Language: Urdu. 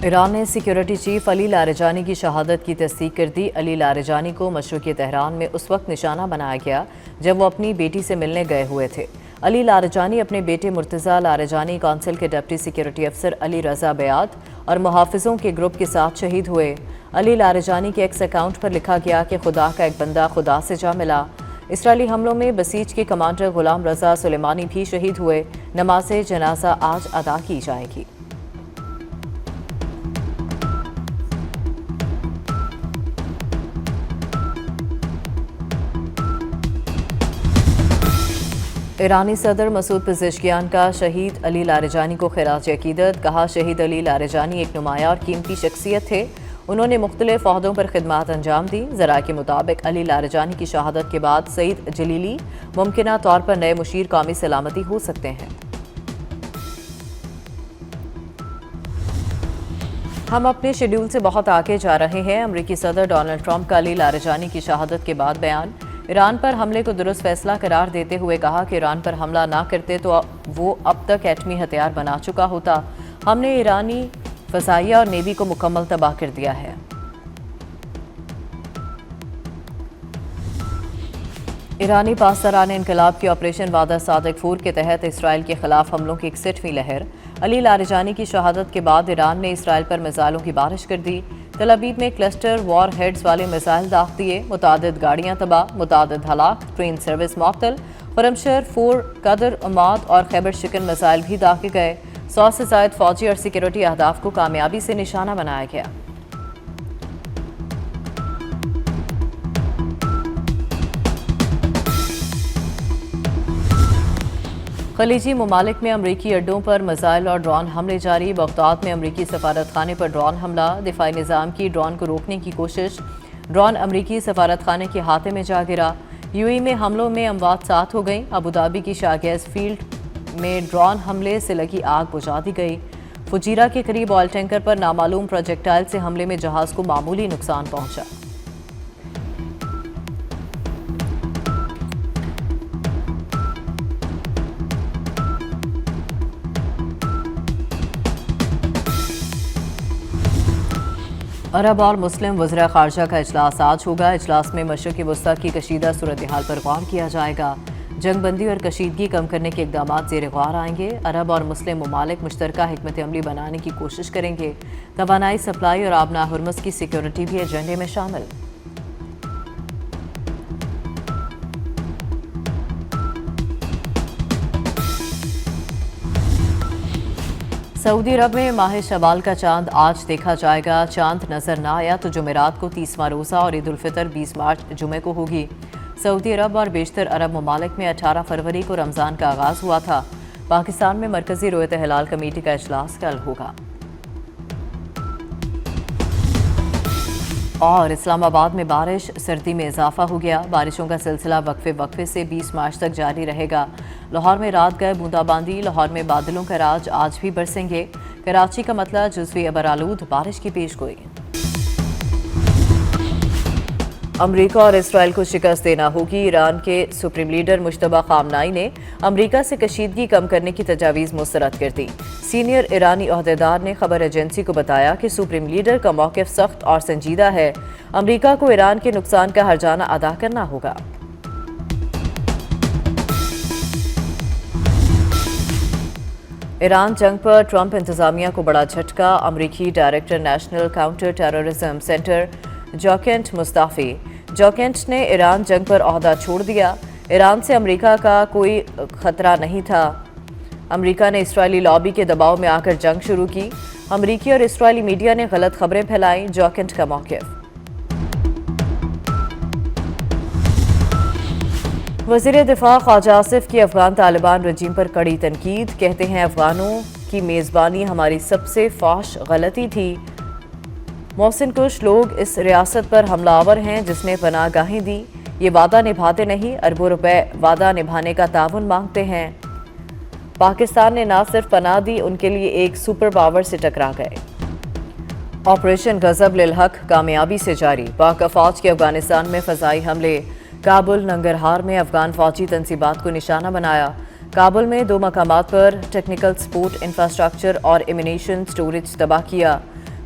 ایران نے سیکیورٹی چیف علی لاریجانی کی شہادت کی تصدیق کر دی۔ علی لاریجانی کو مشرقی تہران میں اس وقت نشانہ بنایا گیا جب وہ اپنی بیٹی سے ملنے گئے ہوئے تھے۔ علی لاریجانی اپنے بیٹے مرتضیٰ لاریجانی کونسل کے ڈپٹی سیکیورٹی افسر علی رضا بیات اور محافظوں کے گروپ کے ساتھ شہید ہوئے۔ علی لاریجانی کے ایکس اکاؤنٹ پر لکھا گیا کہ خدا کا ایک بندہ خدا سے جا ملا۔ اسرائیلی حملوں میں بسیج کے کمانڈر غلام رضا سلیمانی بھی شہید ہوئے۔ نماز جنازہ آج ادا کی جائے گی۔ ایرانی صدر مسعود پزشکیان کا شہید علی لاریجانی کو خراج عقیدت۔ کہا، شہید علی لاریجانی ایک نمایاں اور قیمتی شخصیت تھے۔ انہوں نے مختلف عہدوں پر خدمات انجام دی۔ ذرائع کے مطابق علی لاریجانی کی شہادت کے بعد سعید جلیلی ممکنہ طور پر نئے مشیر قومی سلامتی ہو سکتے ہیں۔ ہم اپنے شیڈول سے بہت آگے جا رہے ہیں۔ امریکی صدر ڈونلڈ ٹرمپ کا علی لاریجانی کی شہادت کے بعد بیان۔ ایران پر حملے کو درست فیصلہ قرار دیتے ہوئے کہا کہ ایران پر حملہ نہ کرتے تو وہ اب تک ایٹمی ہتھیار بنا چکا ہوتا۔ ہم نے ایرانی فضائیہ اور نیوی کو مکمل تباہ کر دیا ہے۔ ایرانی پاسداران انقلاب کی آپریشن وعدہ صادق 4 کے تحت اسرائیل کے خلاف حملوں کی 61ویں لہر۔ علی لاریجانی کی شہادت کے بعد ایران نے اسرائیل پر میزائلوں کی بارش کر دی۔ تل ابیب میں کلسٹر وار ہیڈز والے میزائل داغ دیے۔ متعدد گاڑیاں تباہ، متعدد ہلاک، ٹرین سروس معطل۔ خرمشہر 4 قدر عماد اور خیبر شکن میزائل بھی داغے گئے۔ 100 سے زائد فوجی اور سیکیورٹی اہداف کو کامیابی سے نشانہ بنایا گیا۔ خلیجی ممالک میں امریکی اڈوں پر میزائل اور ڈرون حملے جاری۔ بغداد میں امریکی سفارت خانے پر ڈرون حملہ۔ دفاعی نظام کی ڈرون کو روکنے کی کوشش۔ ڈرون امریکی سفارت خانے کے احاطے میں جا گرا۔ یو اے میں حملوں میں اموات 7 ہو گئیں۔ ابوظہبی کی شاگیز فیلڈ میں ڈرون حملے سے لگی آگ بجھا دی گئی۔ فجیرہ کے قریب آئل ٹینکر پر نامعلوم پروجیکٹائل سے حملے میں جہاز کو معمولی نقصان پہنچا۔ عرب اور مسلم وزراء خارجہ کا اجلاس آج ہوگا۔ اجلاس میں مشرق وسطیٰ کی کشیدہ صورتحال پر غور کیا جائے گا۔ جنگ بندی اور کشیدگی کم کرنے کے اقدامات زیر غور آئیں گے۔ عرب اور مسلم ممالک مشترکہ حکمت عملی بنانے کی کوشش کریں گے۔ توانائی سپلائی اور آبنہ ہرمز کی سیکیورٹی بھی ایجنڈے میں شامل۔ سعودی عرب میں ماہ شوال کا چاند آج دیکھا جائے گا۔ چاند نظر نہ آیا تو جمعرات کو 30واں روزہ اور عید الفطر 20 مارچ جمعے کو ہوگی۔ سعودی عرب اور بیشتر عرب ممالک میں 18 فروری کو رمضان کا آغاز ہوا تھا۔ پاکستان میں مرکزی رؤیت ہلال کمیٹی کا اجلاس کل ہوگا۔ اور اسلام آباد میں بارش، سردی میں اضافہ ہو گیا۔ بارشوں کا سلسلہ وقفے سے 20 مارچ تک جاری رہے گا۔ لاہور میں رات گئے بوندا باندی۔ لاہور میں بادلوں کا راج آج بھی برسیں گے۔ کراچی کا مطلع جزوی ابرآلود بارش کی پیش گوئی۔ امریکہ اور اسرائیل کو شکست دینا ہوگی۔ ایران کے سپریم لیڈر مجتبی خامنائی نے امریکہ سے کشیدگی کم کرنے کی تجاویز مسترد کر دی۔ سینئر ایرانی عہدیدار نے خبر ایجنسی کو بتایا کہ سپریم لیڈر کا موقف سخت اور سنجیدہ ہے۔ امریکہ کو ایران کے نقصان کا ہرجانہ ادا کرنا ہوگا۔ ایران جنگ پر ٹرمپ انتظامیہ کو بڑا جھٹکا۔ امریکی director national counter terrorism center Joe Kent Mustafa Joe Kent نے ایران جنگ پر عہدہ چھوڑ دیا۔ ایران سے امریکہ کا کوئی خطرہ نہیں تھا۔ امریکہ نے اسرائیلی لابی کے دباؤ میں آ کر جنگ شروع کی۔ امریکی اور اسرائیلی میڈیا نے غلط خبریں پھیلائیں۔ جاکینٹ کا موقف۔ وزیر دفاع خواجہ آصف کی افغان طالبان رجیم پر کڑی تنقید۔ کہتے ہیں افغانوں کی میزبانی ہماری سب سے فحش غلطی تھی۔ محسن کش لوگ اس ریاست پر حملہ آور ہیں جس نے پناہ گاہیں دی۔ یہ وعدہ نبھاتے نہیں، اربوں روپے وعدہ نبھانے کا تعاون مانگتے ہیں۔ پاکستان نے نہ صرف پناہ دی، ان کے لیے ایک سپر پاور سے ٹکرا گئے۔ آپریشن غضب للحق کامیابی سے جاری۔ پاک افواج کے افغانستان میں فضائی حملے۔ کابل ننگرہار میں افغان فوجی تنصیبات کو نشانہ بنایا۔ کابل میں 2 مقامات پر ٹیکنیکل سپورٹ انفراسٹرکچر اور ایمونیشن سٹوریج تباہ کیا۔